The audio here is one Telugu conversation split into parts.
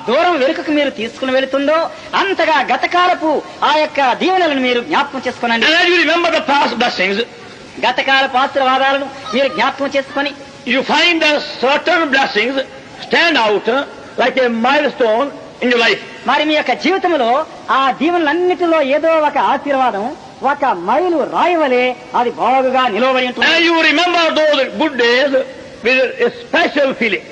దూరం వెనుకకు మీరు తీసుకుని వెళుతుందో అంతగా గతకాలపు ఆ యొక్క దీవెనలను మీరు జ్ఞాపకం చేసుకోనండి. And as you remember the past blessings, గతకాలపు ఆశీర్వాదాలను మీరు జ్ఞాపకం చేసుకొని you find that certain blessings stand out like a milestone in your life. మరి మీ యొక్క జీవితంలో ఆ దీవెనలన్నిటిలో ఏదో ఒక ఆశీర్వాదం ఒక మైలు రాయవలే అది బాగుగా నిలవబడి ఉంటుంది. And you remember those good days with a special feeling.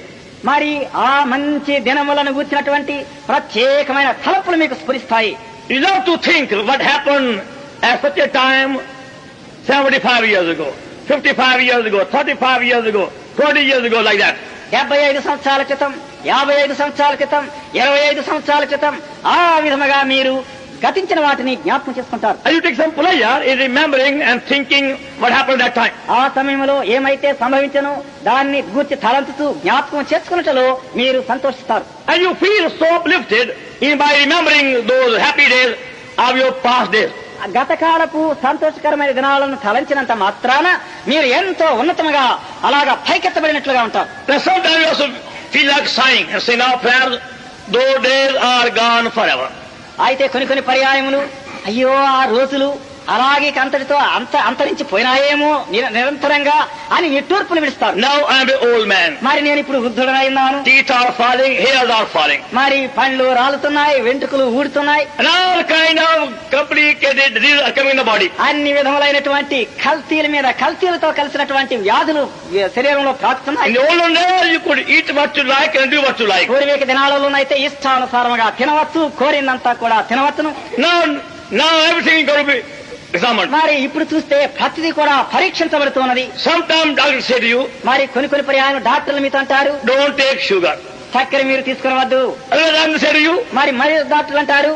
మరి ఆ మంచి దినములను గూర్చినటువంటి ప్రత్యేకమైన తలపులు మీకు స్ఫురిస్తాయి. You love to think what happened at such a time 75 years ago, 55 years ago, 35 years ago, 20 years ago, like that. 75 సంవత్సరాల క్రితం, 55 సంవత్సరాల క్రితం, 25 సంవత్సరాల క్రితం ఆ విధముగా మీరు గతించిన వాటిని జ్ఞాపకం చేసుకుంటారు. And you take some pleasure in remembering and thinking what happened at that time. ఆ సమయంలో ఏమైతే సంభవించను దాన్ని గూర్చి తలంచుతూ జ్ఞాపకం చేసుకున్నట్లో మీరు సంతోషిస్తారు. And you feel so uplifted by remembering those happy days of your past days. గతకాలపు సంతోషకరమైన దినాలను తలంచినంత మాత్రాన మీరు ఎంతో ఉన్నతముగా అలాగా పైకెత్తబడినట్లుగా ఉంటారు. Sometimes you also feel like sighing and say, now perhaps those days are gone forever. అయితే కొన్ని పర్యాయములు అయ్యో ఆ రోజులు అలాగే అంతటితో అంతరించిపోయినాయేమో నిరంతరంగా అని నిట్టూర్పులు విడుస్తారు. Now I am an old man. మరి నేను ఇప్పుడు వృద్ధుడనైనాను. Teeth are falling, hairs are falling. మరి పండ్లు రాలుతున్నాయి, వెంట్రుకలు ఊడుతున్నాయి. And all kind of complicated diseases are coming in the body. అన్ని విధములైనటువంటి కల్తీలతో కలిసినటువంటి వ్యాధులు శరీరంలో ప్రాకుతున్నాయి. In the olden days you could eat what you like and do what you like. పూర్వీక దినాలలోనైతే ఇష్టానుసారముగా తినవచ్చు, కోరిందంతా కూడా తినవచ్చును. Now everything is going to be examined. మరి ఇప్పుడు చూస్తే ప్రతిదీ కూడా పరీక్షించబడుతున్నది. Sometimes doctors say to you, మరి కొన్ని పర్యాయాలు డాక్టర్లు మీతో అంటారు, don't take sugar. చక్కెర మీరు తీసుకునవద్దు. Other times say to you, మరి డాక్టర్లు అంటారు,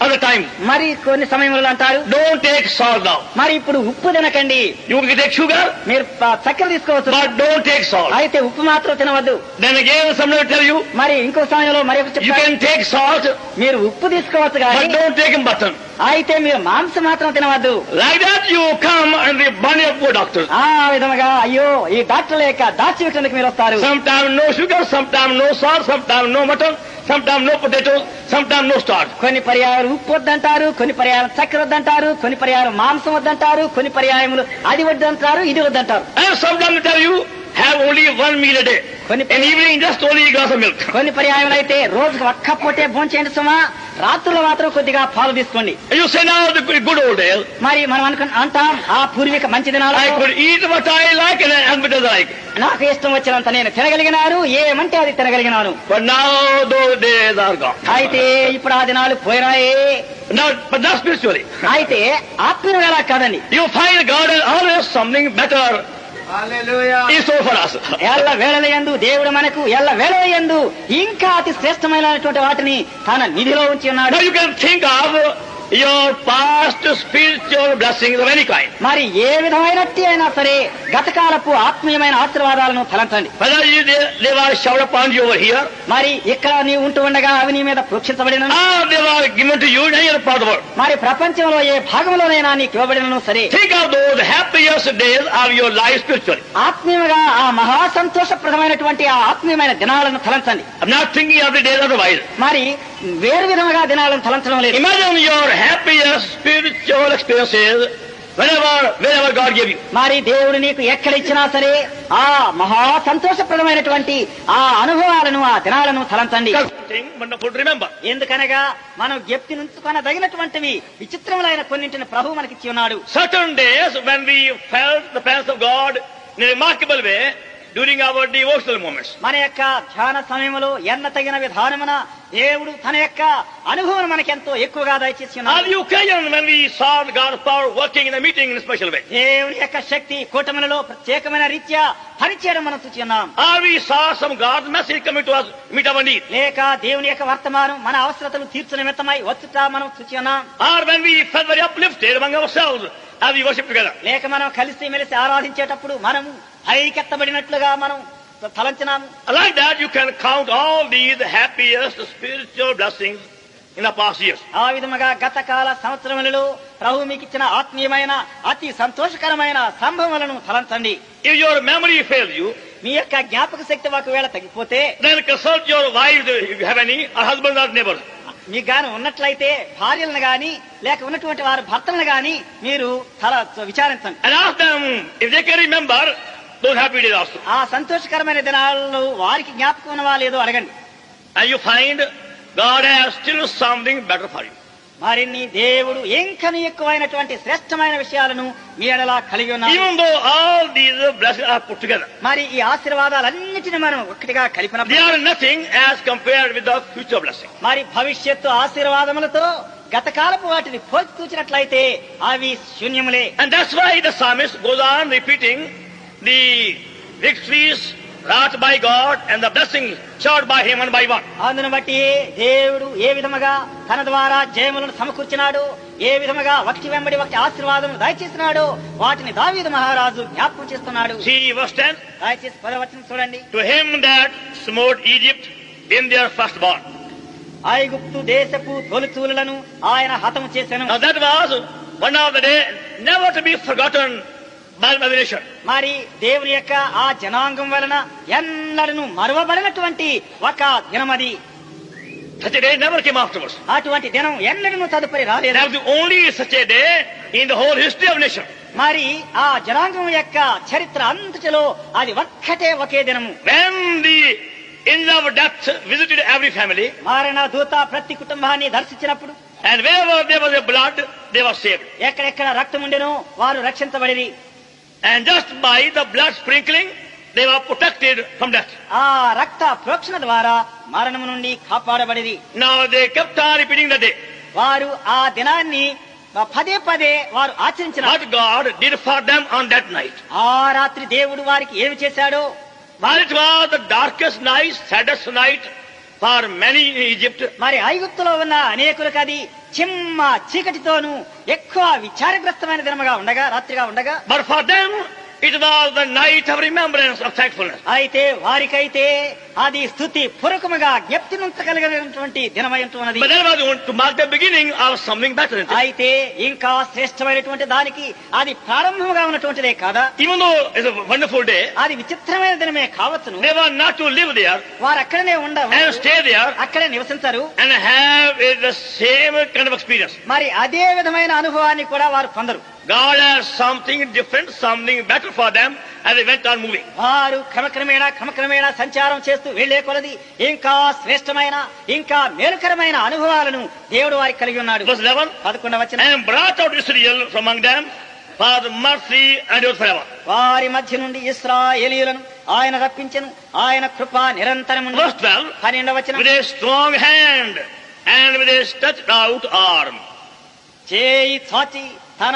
other time, మరి కొన్ని సమయంలో అంటారు, don't take salt now. మరి ఇప్పుడు ఉప్పు తినకండి. You can take sugar, మీరు చక్కెర తీసుకోవచ్చు, but don't take salt. అయితే ఉప్పు మాత్రం తినవద్దు. Then again somebody will tell you, మరి ఇంకో సమయంలో మరి you can take salt, మీరు ఉప్పు తీసుకోవచ్చు కానీ but don't take mutton. అయితే మీరు మాంసం మాత్రం తినవద్దు. Like that you come and the bunny of poor doctors. ఆ విధముగా అయ్యో ఈ డాక్టర్ల యొక్క దాచిపెట్టడానికి మీరు వస్తారు. Sometimes no sugar, sometimes no salt, sometimes no mutton, sometimes no potatoes, sometimes no starch. కొన్ని పర్యాయాలు ఉప్పు వద్దంటారు, కొన్ని పర్యాయాలు చక్కెర వద్దంటారు, కొన్ని పర్యాయాలు మాంసం వద్దంటారు, కొన్ని పర్యాయములు అది వద్దంటారు, ఇది వద్దంటారు. And sometimes they tell you, have only one meal a day. In evening just only a glass of milk. కొన్ని పర్యాయములు అయితే రోజుకు ఒక్క పూటే భోంచేయండి సుమా, రాత్రులు మాత్రం కొద్దిగా పాలు తీసుకోండి. You say now the good old days. మరి మనం అంటాం ఆ పూర్వీక మంచి దినాలు, I could eat what I like and as much as I like. నాకు ఇష్టం వచ్చినంత నేను తినగలిగినాను, ఏమంటే అది తినగలిగినాను. But now those days are gone. అయితే ఇప్పుడు ఆ దినాలు పోయినాయే. But not spiritually. అయితే ఆత్మీయంగా అలా కాదండి. You find God has always something better. Hallelujah. Is so for us. ఎల్ల వేళలయందు దేవుడు మనకు ఎల్ల వేళలయందు ఇంకా అతి శ్రేష్టమైనటువంటి వాటిని తన నిధిలో ఉంచి ఉన్నాడు. Now you can think of your past spiritual blessings of any kind. మరి ఏ విధమైనట్టి అయినా సరే గతకాలపు ఆత్మీయమైన ఆశీర్వాదాలను తలంచండి. Whether they were showered upon you over here, మరి ఇక్కడ నీవు ఉంటూ ఉండగా అవి నీ మీద ప్రోక్షించబడిన, they were given to you in any other part of the world. మరి ప్రపంచంలో ఏ భాగంలోనైనా నీకు ఇవ్వబడినను సరే, Think of those happiest days of your life spiritually. ఆత్మీయంగా ఆ మహా సంతోషప్రదమైనటువంటి ఆ ఆత్మీయమైన దినాలను తలంచండి. I'm not thinking of the days otherwise. మరి వేరు విధముగా దినాలను తలంచడం లేదు. Imagine your happiest spiritual experiences wherever God gave you. మరి దేవుడు నీకు ఎక్కడ ఇచ్చినా సరే ఆ మహా సంతోషప్రదమైనటువంటి ఆ అనుభవాలను ఆ దినాలను తలంచండి. Wonderful to remember. ఎందుకనగా మనం జ్ఞప్తి నుంచుకొనదగినటువంటివి విచిత్రములైన కొన్నింటిని ప్రభు మనకిచ్చి ఉన్నాడు. Certain days when we felt the presence of God in a remarkable way during our devotional moments. మన యొక్క ధ్యాన సమయంలో ఎన్న తగిన విధానమున దేవుడు తన యొక్క అనుభవం మనకెంతో ఎక్కువగా దయచేసి On ఉన్నాడు. the occasion when we saw God's power working in a meeting in a special way. దేవుని యొక్క శక్తి కూటములలో ప్రత్యేకమైన రీత్యా పనిచేయడం మనం చూచి ఉన్నాం. Or we saw some God's message coming to us, meet our need. లేక దేవుని యొక్క వర్తమానం మన అవసరతలు తీర్చిన నిమిత్తమై వచ్చుట మనం చూచి ఉన్నాం. Or when we felt very uplifted among ourselves as we worship together. లేక మనం కలిసి మెలిసి ఆరాధించేటప్పుడు మనం పైకెత్తబడినట్లుగా మనం తలంచినాము. Like that you can count all these happiest spiritual blessings in the past years. ఆ విధముగా గతకాల సంవత్సరములలో ప్రభు మీకు ఇచ్చిన ఆత్మీయమైన అతి సంతోషకరమైన సంభవములను తలంచండి. If your memory fails you, మీ యొక్క జ్ఞాపక శక్తి ఒకవేళ తగ్గిపోతే then consult your wives if you have any, or husbands or neighbors. మీకు గాని ఉన్నట్లయితే భార్యలను గాని లేక ఉన్నటువంటి వారి భర్తలను గాని మీరు విచారించండి. And ask them if they can remember those happy days also. ఆ సంతోషకరమైన దినాల్లో వారికి జ్ఞాపకం ఉన్నవా లేదో అడగండి. And you find God has still something better for you. మరిన్ని దేవుడు ఇంకను ఎక్కువైనటువంటి శ్రేష్టమైన విషయాలను మీ ఎడలా కలిగి ఉన్నారు. Even though all these blessings are put together, మరి ఈ ఆశీర్వాదాలన్నిటిని మనం ఒక్కటిగా they కలిపినప్పుడు are nothing as compared with the future blessing. మరి భవిష్యత్తు ఆశీర్వాదములతో గతకాలపు వాటిని పోల్చి చూచినట్లయితే అవి శూన్యములే. And that's why the psalmist goes on repeating the victories wrought by God and the blessings showered by him one by one. అందును బట్టి దేవుడు ఏ విధముగా తన ద్వారా జయములను సమకూర్చినాడు, ఏ విధముగా ఒకటి వెంబడి ఒకటి ఆశీర్వాదం దయచేసినాడో వాటిని దావీదు మహారాజు జ్ఞాపకం చేస్తున్నాడు. See verse 10. దయచేసి 10వ వచనం చూడండి. To him that smote Egypt in their firstborn. ఐగుప్తు దేశపు తొలిచూలులను ఆయన హతము చేసెను. Now that was one of the day never to be forgotten by the nation. మరి దేవుని యొక్క ఆ జనాంగం వలన ఎన్నడను మరువబడినటువంటి ఒక దినమది. Such a day never came afterwards. అటువంటి దినం ఎన్నడను తదుపరి రాలేదు. That was the only such a day in the whole history of nation. మరి ఆ జనాంగం యొక్క చరిత్ర అంతటిలో అది ఒకే దినము. When the angel of death visited every family, మరణ దూత ప్రతి కుటుంబాన్ని దర్శించినప్పుడు and wherever there was a blood, they were saved. ఎక్కడెక్కడ రక్తం ఉండెనో వారు రక్షించబడిరి. And just by the blood sprinkling, they were protected from death. ఆ రక్త ప్రోక్షణ ద్వారా మరణము నుండి కాపాడబడిరి. Now they kept on repeating the day. వారు ఆ దినాన్ని పదే పదే వారు ఆచరించినారు. What God did for them on that night. ఆ రాత్రి దేవుడు వారికి ఏమి చేశాడో, While it was the darkest night, saddest night for many in Egypt, మరి ఐగుప్తులో ఉన్న అనేకులకు అది చిమ్మ చీకటితోనూ ఎక్కువ విచారగ్రస్తమైన దినముగా ఉండగా రాత్రిగా ఉండగా, but for them it was the night of remembrance of thankfulness. అయితే వారికైతే అది స్తుతి పూర్వకముగా జ్ఞప్తి నుంచగలిగినటువంటి దినమై ఉంటున్నది. But that was to mark the beginning of something better. అయితే ఇంకా శ్రేష్టమైనటువంటి దానికి అది ప్రారంభముగా ఉన్నటువంటిదే కాదా. Even though it's a wonderful day, అది విచిత్రమైన దినమే కావచ్చును. they were not to live there వారు అక్కడనే ఉండవు, and stay there అక్కడే నివసించరు, and have the same kind of experience. మరి అదే విధమైన అనుభవాన్ని కూడా వారు పొందరు. God has something different, something better for them as they went on moving. వారు క్రమక్రమేణా సంచారం చేస్తూ వెళ్లే కొలది ఇంకా శ్రేష్టమైన ఇంకా మేలుకరమైన అనుభవాలను దేవుడు వారికి కలిగి ఉన్నాడు. Verse 11. 11వ వచనం. And brought out Israel from among them for the mercy and yours forever. వారి మధ్య నుండి ఇశ్రాయేలీయులను ఆయన రప్పించెను, ఆయన కృప నిరంతరము. Verse 12. 12వ వచనం. With a strong hand and with a stretched out arm. చేయి చాచి తన